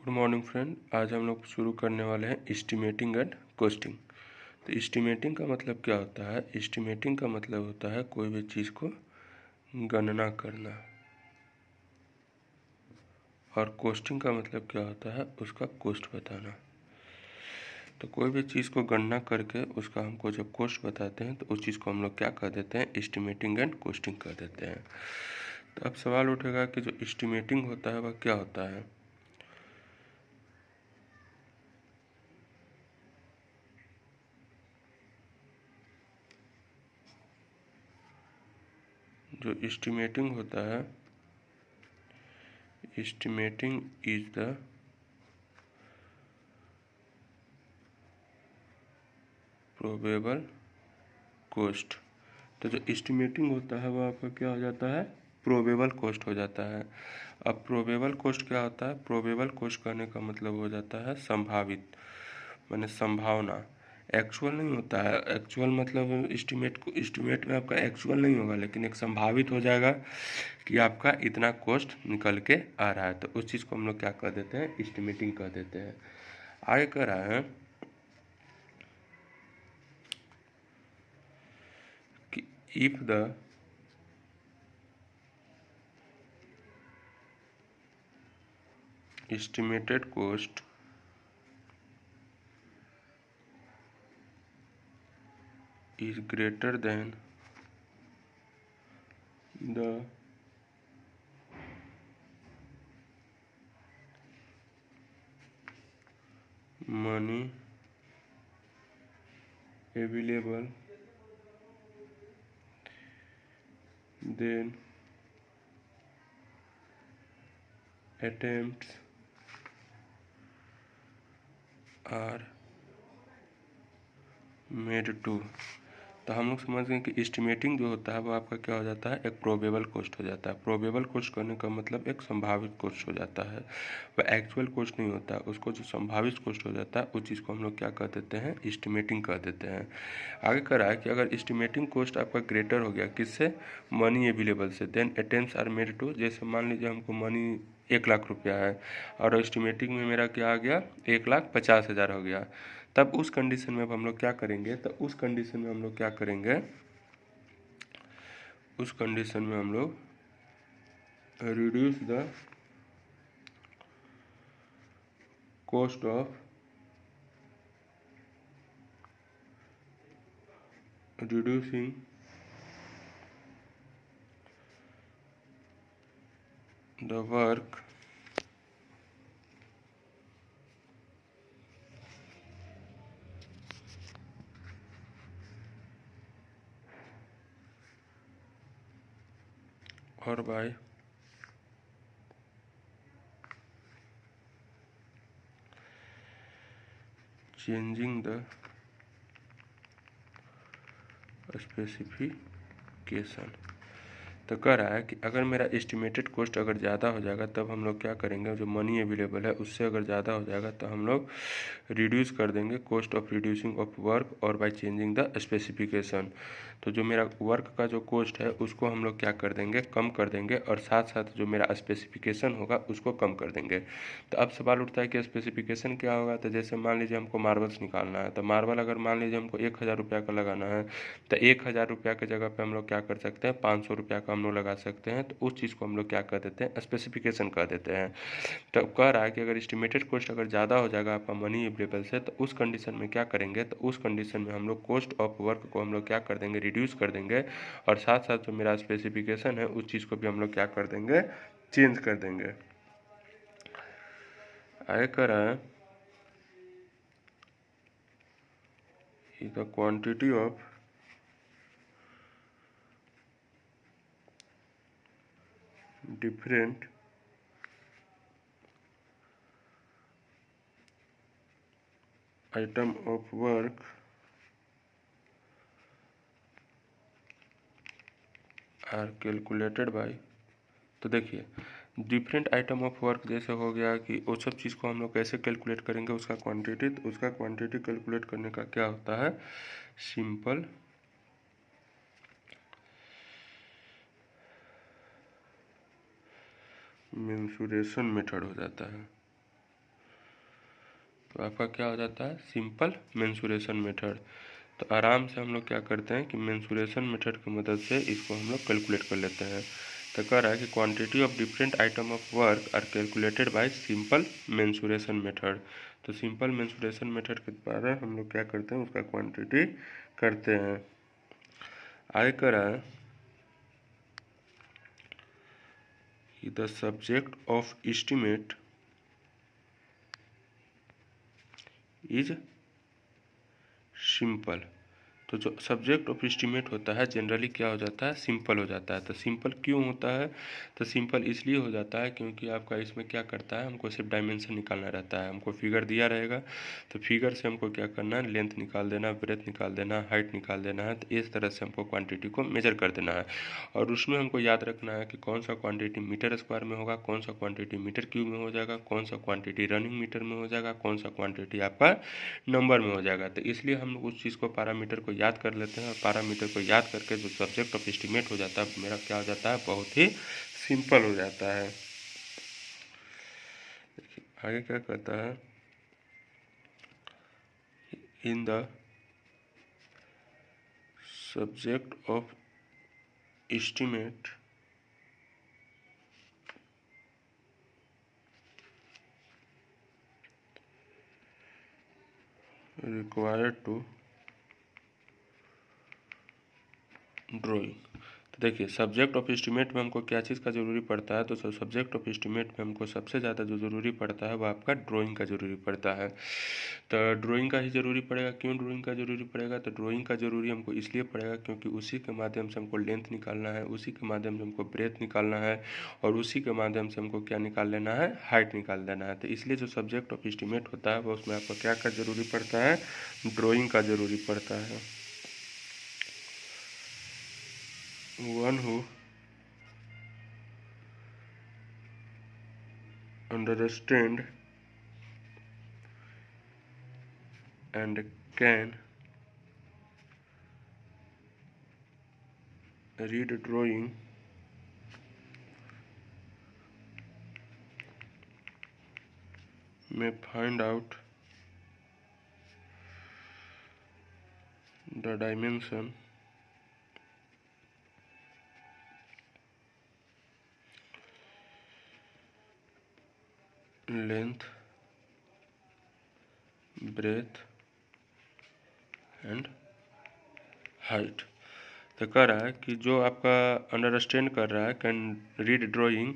Good morning friend. आज हम लोग शुरू करने वाले हैं एस्टिमेटिंग एंड कॉस्टिंग। तो एस्टिमेटिंग का मतलब क्या होता है? एस्टिमेटिंग का मतलब होता है कोई भी चीज़ को गणना करना, और कॉस्टिंग का मतलब क्या होता है? उसका कॉस्ट बताना। तो कोई भी चीज़ को गणना करके उसका हमको जब कॉस्ट बताते हैं तो उस चीज़ को हम लोग क्या कर देते हैं? एस्टिमेटिंग एंड कॉस्टिंग कर देते हैं। तो अब सवाल उठेगा कि जो एस्टिमेटिंग होता है वह क्या होता है? जो एस्टिमेटिंग होता है, estimating is the probable cost. तो जो एस्टिमेटिंग होता है वो आपका क्या हो जाता है? प्रोबेबल कॉस्ट हो जाता है। अब प्रोबेबल कॉस्ट क्या होता है? प्रोबेबल कॉस्ट करने का मतलब हो जाता है संभावित, माने संभावना। एक्चुअल नहीं होता है। एक्चुअल मतलब एस्टिमेट में आपका एक्चुअल नहीं होगा, लेकिन एक संभावित हो जाएगा कि आपका इतना कॉस्ट निकल के आ रहा है। तो उस चीज़ को हम लोग क्या कर देते हैं? एस्टिमेटिंग कर देते हैं। आगे कह रहा है कि if the estimated cost is greater than the money available, then attempts are made to। तो हम लोग समझ गए कि एस्टिमेटिंग जो होता है वो आपका क्या हो जाता है? एक प्रोबेबल कॉस्ट हो जाता है। प्रोबेबल कॉस्ट करने का मतलब एक संभावित कॉस्ट हो जाता है। वह एक्चुअल कॉस्ट नहीं होता है। उसको जो संभावित कॉस्ट हो जाता है उस चीज़ को हम लोग क्या कर देते हैं? एस्टिमेटिंग कर देते हैं। आगे कह रहा है कि अगर एस्टिमेटिंग कॉस्ट आपका ग्रेटर हो गया किससे? मनी अवेलेबल से, then attempts are made to. जैसे मान लीजिए हमको मनी 1 लाख रुपया है और एस्टिमेटिंग में मेरा क्या आ गया? 1,50,000 हो गया। तब उस कंडीशन में अब हम लोग क्या करेंगे? तो उस कंडीशन में हम लोग क्या करेंगे? उस कंडीशन में हम लोग reduce the cost of reducing the work और बाय चेंजिंग द स्पेसिफिकेशन। तो कह रहा है कि अगर मेरा एस्टिमेटेड कॉस्ट अगर ज़्यादा हो जाएगा तब हम लोग क्या करेंगे? जो मनी अवेलेबल है उससे अगर ज़्यादा हो जाएगा तो हम लोग रिड्यूस कर देंगे cost of reducing of work और बाय चेंजिंग द स्पेसिफिकेशन। तो जो मेरा वर्क का जो कॉस्ट है उसको हम लोग क्या कर देंगे? कम कर देंगे, और साथ साथ जो मेरा स्पेसिफिकेशन होगा उसको कम कर देंगे। तो अब सवाल उठता है कि स्पेसिफिकेशन क्या होगा? तो जैसे मान लीजिए हमको मार्बल्स निकालना है, तो मार्बल अगर मान लीजिए हमको 1,000 रुपया का लगाना है, तो 1,000 रुपया की जगह पे हम लोग क्या कर सकते हैं? 500 रुपया का हम लोग लगा सकते हैं। तो उस चीज़ को हम लोग क्या कर देते हैं? स्पेसिफिकेशन कर देते हैं। तो कह रहा है कि अगर एस्टिमेटेड कॉस्ट अगर ज़्यादा हो जाएगा आपका मनी अवेलेबल से, तो उस कंडीशन में क्या करेंगे? तो उस कंडीशन में हम लोग कॉस्ट ऑफ वर्क को हम लोग क्या कर देंगे? रिड्यूस कर देंगे, और साथ साथ जो मेरा स्पेसिफिकेशन है उस चीज़ को भी हम लोग क्या कर देंगे? चेंज कर देंगे। आगे कह रहा है the quantity of different item of work are calculated by। तो देखिए, डिफरेंट आइटम ऑफ वर्क जैसे हो गया कि वो सब चीज़ को हम लोग कैसे कैलकुलेट करेंगे? उसका क्वांटिटी। तो उसका क्वांटिटी कैलकुलेट करने का क्या होता है? सिंपल मेंसुरेशन मेथड हो जाता है। तो आपका क्या हो जाता है, सिंपल मेंसुरेशन मेथड। तो आराम से हम लोग क्या करते हैं कि मेंसुरेशन मेथड की मदद से इसको हम लोग कैलकुलेट कर लेते हैं। तो कह रहा है कि quantity of different item of work are calculated by simple mensuration method. तो सिंपल मेंसुरेशन मेथड के द्वारा हम लोग क्या करते हैं, उसका क्वांटिटी करते हैं। आगे कह रहा है कि the subject of estimate is simple. तो जो सब्जेक्ट ऑफ एस्टिमेट होता है जनरली क्या हो जाता है, सिंपल हो जाता है। तो सिंपल क्यों होता है, तो सिंपल इसलिए हो जाता है क्योंकि आपका इसमें क्या करता है, हमको सिर्फ डायमेंशन निकालना रहता है। हमको फिगर दिया रहेगा तो फिगर से हमको क्या करना है, लेंथ निकाल देना, ब्रेथ निकाल देना, हाइट निकाल देना है। तो इस तरह से हमको क्वान्टिटी को मेजर कर देना है। और उसमें हमको याद रखना है कि कौन सा क्वान्टिटी मीटर स्क्वायर में होगा, कौन सा क्वान्टिटी मीटर क्यूब में हो जाएगा, कौन सा क्वान्टिटी रनिंग मीटर में हो जाएगा, कौन सा क्वान्टिटी आपका नंबर में हो जाएगा। तो इसलिए हम लोग उस चीज़ को पैरामीटर को याद कर लेते हैं, और पैरामीटर को याद करके जो सब्जेक्ट ऑफ एस्टिमेट हो जाता है मेरा क्या हो जाता है, बहुत ही सिंपल हो जाता है। आगे क्या कहता है, in the subject of estimate required to drawing. तो देखिए सब्जेक्ट ऑफ एस्टिमेट में हमको क्या चीज़ का ज़रूरी पड़ता है, तो सब्जेक्ट ऑफ एस्टिमेट में हमको सबसे ज़्यादा जो ज़रूरी पड़ता है वो आपका ड्राइंग का ज़रूरी पड़ता है। तो ड्राइंग का ही ज़रूरी पड़ेगा। क्यों ड्राइंग का ज़रूरी पड़ेगा, तो ड्राइंग का ज़रूरी हमको इसलिए पड़ेगा क्योंकि उसी के माध्यम से हमको लेंथ निकालना है, उसी के माध्यम से हमको ब्रेथ निकालना है, और उसी के माध्यम से हमको क्या निकाल लेना है, हाइट निकाल देना है। तो इसलिए जो सब्जेक्ट ऑफ एस्टिमेट होता है वो उसमें आपको क्या का ज़रूरी पड़ता है, ड्राइंग का ज़रूरी पड़ता है। One who understand and can read drawing may find out the dimension, length, breadth and height. तो कह रहा है कि जो आपका अंडरस्टैंड कर रहा है, कैन रीड ड्राइंग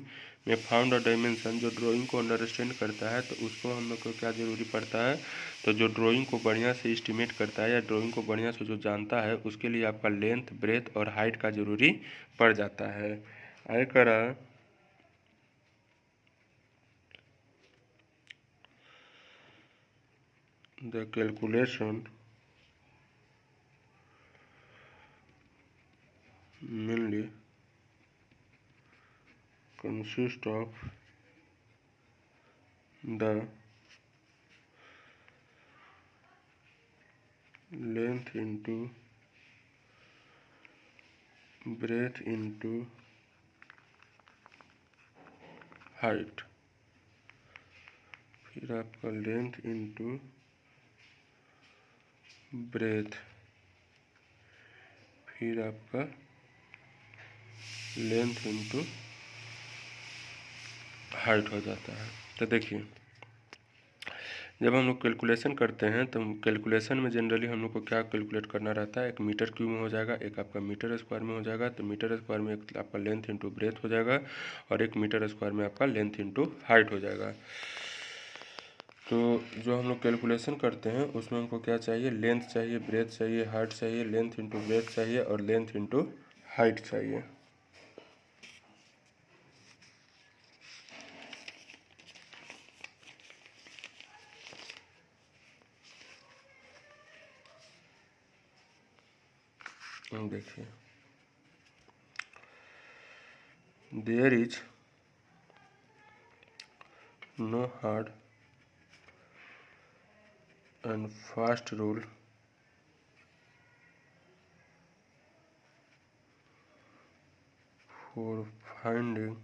में फाउंड अ डायमेंशन, जो ड्राइंग को अंडरस्टैंड करता है तो उसको हम लोग को क्या ज़रूरी पड़ता है, तो जो ड्राइंग को बढ़िया से एस्टिमेट करता है या ड्राइंग को बढ़िया से जो जानता है उसके लिए आपका लेंथ, ब्रेथ और हाइट का ज़रूरी पड़ जाता है। आगे कह रहा है the calculation mainly consist of the length into breadth into height, फिर आपका लेंथ into ब्रेथ, फिर आपका लेंथ इंटू हाइट हो जाता है। तो देखिए जब हम लोग कैलकुलेशन करते हैं तो कैलकुलेशन में जनरली हम लोग को क्या कैलकुलेट करना रहता है, एक मीटर क्यूब में हो जाएगा, एक आपका मीटर स्क्वायर में हो जाएगा। तो मीटर स्क्वायर में एक आपका लेंथ इंटू ब्रेथ हो जाएगा, और एक मीटर स्क्वायर में आपका लेंथ इंटू हाइट हो जाएगा। तो जो हम लोग कैलकुलेशन करते हैं उसमें हमको क्या चाहिए, लेंथ चाहिए, ब्रेथ चाहिए, हाइट चाहिए, लेंथ इंटू ब्रेथ चाहिए, और लेंथ इंटू हाइट चाहिए। देखिए there is no hard and fast rule for finding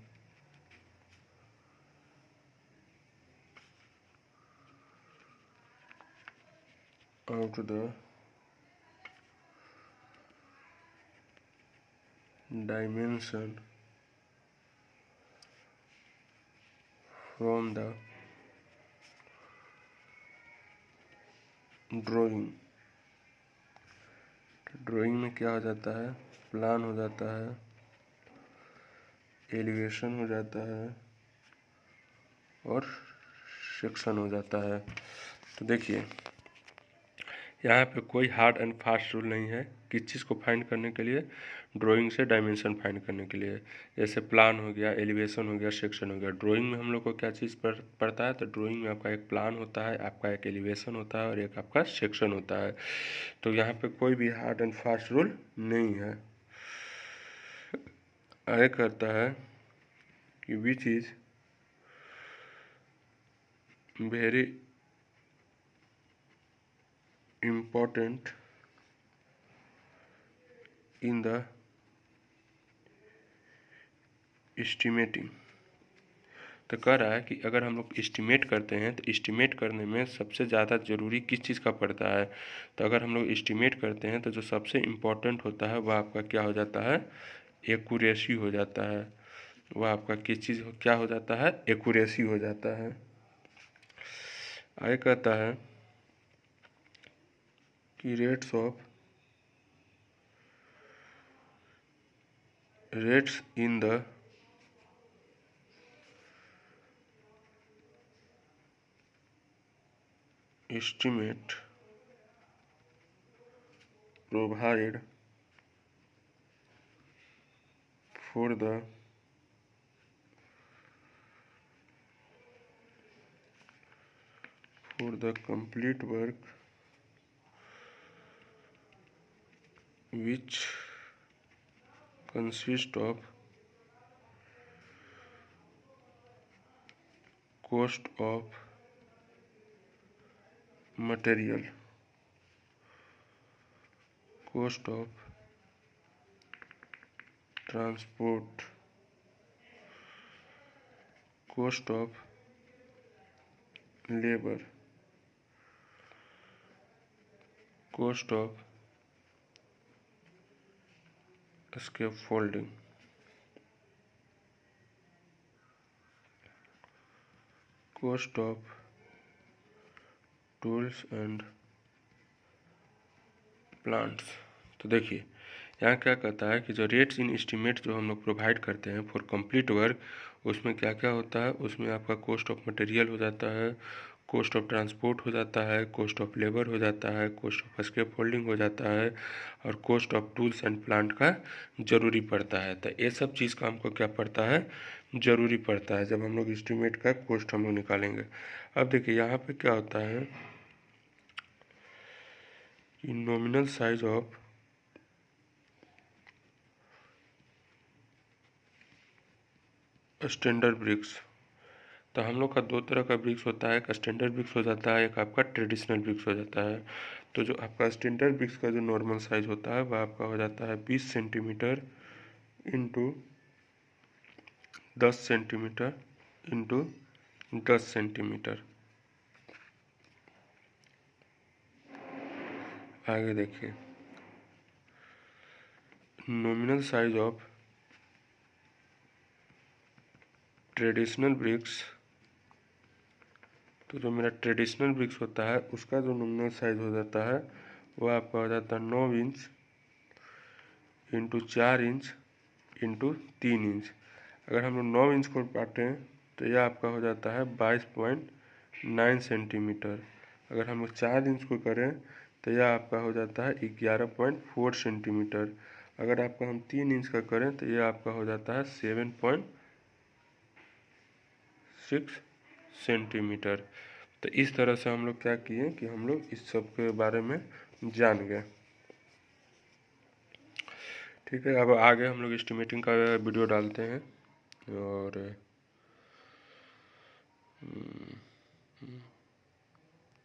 out the dimension from the drawing. Drawing में क्या हो जाता है, प्लान हो जाता है, एलिवेशन हो जाता है और सेक्शन हो जाता है। तो देखिए यहाँ पे कोई हार्ड एंड फास्ट रूल नहीं है किस चीज़ को फाइंड करने के लिए, ड्राइंग से डायमेंशन फाइंड करने के लिए। जैसे प्लान हो गया, एलिवेशन हो गया, सेक्शन हो गया। ड्राइंग में हम लोग को क्या चीज़ पड़ता है, तो ड्राइंग में आपका एक प्लान होता है, आपका एक एलिवेशन होता है और एक आपका सेक्शन होता है। तो यहाँ पे कोई भी हार्ड एंड फास्ट रूल नहीं है। आगे करता है कि which is very important in the estimating. तो कह रहा है कि अगर हम लोग एस्टिमेट करते हैं तो एस्टिमेट करने में सबसे ज़्यादा ज़रूरी किस चीज़ का पड़ता है। तो अगर हम लोग एस्टिमेट करते हैं तो जो सबसे इम्पोर्टेंट होता है वह आपका क्या हो जाता है, एक्यूरेसी हो जाता है। वह आपका किस चीज़ क्या हो जाता है, एक्यूरेसी हो जाता है। आगे कहता है कि rates in the estimate provided for the complete work which consists of cost of material, cost of transport, cost of labor, cost of scaffolding, cost of tools and plants. तो देखिए यहाँ क्या कहता है कि जो रेट्स इन एस्टीमेट जो हम लोग प्रोवाइड करते हैं फॉर कंप्लीट वर्क, उसमें क्या क्या होता है, उसमें आपका कॉस्ट ऑफ मटेरियल हो जाता है, कॉस्ट ऑफ ट्रांसपोर्ट हो जाता है, कॉस्ट ऑफ लेबर हो जाता है, कॉस्ट ऑफ स्केप होल्डिंग हो जाता है और cost of tools and plant का ज़रूरी पड़ता है। तो ये सब चीज़ का हमको क्या पड़ता है, ज़रूरी पड़ता है जब हम लोग एस्टीमेट का कॉस्ट हम लोग निकालेंगे। अब देखिए यहाँ पे क्या होता है कि nominal size of standard bricks. तो हम लोग का दो तरह का ब्रिक्स होता है, एक स्टैंडर्ड ब्रिक्स हो जाता है, एक आपका ट्रेडिशनल ब्रिक्स हो जाता है। तो जो आपका स्टैंडर्ड ब्रिक्स का जो नॉर्मल साइज होता है वह आपका हो जाता है 20 centimetre into 10 centimetre into 10 centimetre. आगे देखिए nominal size of traditional bricks. तो जो मेरा ट्रेडिशनल ब्रिक्स होता है उसका जो नॉमिनल साइज हो जाता है वह आपका हो जाता है 9 inch into 4 inch into 3 inch. अगर हम लोग 9 इंच को काटें तो यह आपका हो जाता है 22.9 सेंटीमीटर। अगर हम लोग 4 इंच को करें तो यह आपका हो जाता है 11.4 सेंटीमीटर। अगर आपका हम 3 इंच का करें तो यह आपका हो जाता है 7.6 सेंटीमीटर। तो इस तरह से हम लोग क्या किए कि हम लोग इस सब के बारे में जान गए। ठीक है, अब आगे हम लोग एस्टिमेटिंग का वीडियो डालते हैं और